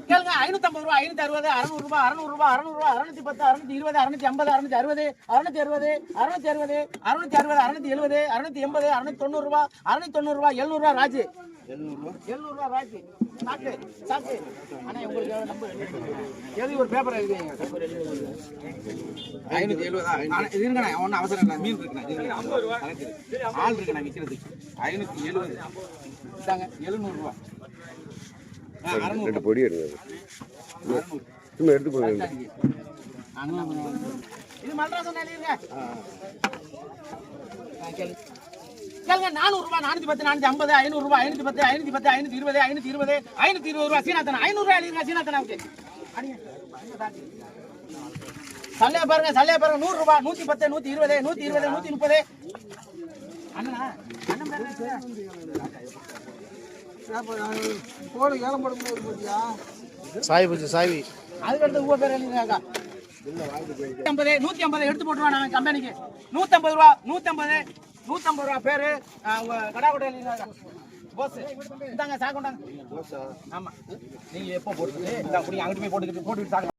கேளுங்க 550 ரூபா 560 600 ரூபாய் 600 ரூபாய் 600 ரூபாய் 610 620 650 660 660 660 660 670 680 ரூபாய் 690 ரூபாய் 700 ரூபாய் ராஜு 700 ரூபாய் ராஜு சாக்கு சாக்கு அண்ணா உங்களுக்கு நம்பர் எழுதி ஒரு பேப்பர் எழுதிங்க 570 இருக்குண்ணா ஒன்றும் அவசரம் இல்லை மீன் இருக்குண்ணா 50 ரூபா ஆள் இருக்குண்ணா விற்கிறதுக்கு 570 இதாங்க 700 ரூபா பொடி எடுங்க சும்மா எடுத்து போங்க இது மல்ராசன் எழுதிருங்க கேளுங்க 400 ரூபாய் 410 450 500 ரூபாய் 510 510 520 520 ரூபாய் சீனாத்தனா 500 ரூபாய் எழுதிருங்க சீனாத்தனாவுக்கு சல்லையா பாருங்க 100 ரூபாய் 110 120 120 130 அண்ணா அண்ணன் போடு ஏலம் போட முடியா சாய் பூச்சி சாய்வி அதுக்கு அடுத்து உங்க பேர் எழுதிருக்காங்க 150 எடுத்து போட்டுருவா நான் கம்பெனிக்கு 150 ரூபா 150 ரூபா பேரு உங்க கடா கூட எழுதிருக்காங்க போஸ் இந்தாங்க சாக்கு கொண்டாங்க ஆமா நீங்க எப்போ போட்டுட்டு இந்த அப்படி அங்கிட்டு போய் போட்டுக்கிட்டு சாக்கு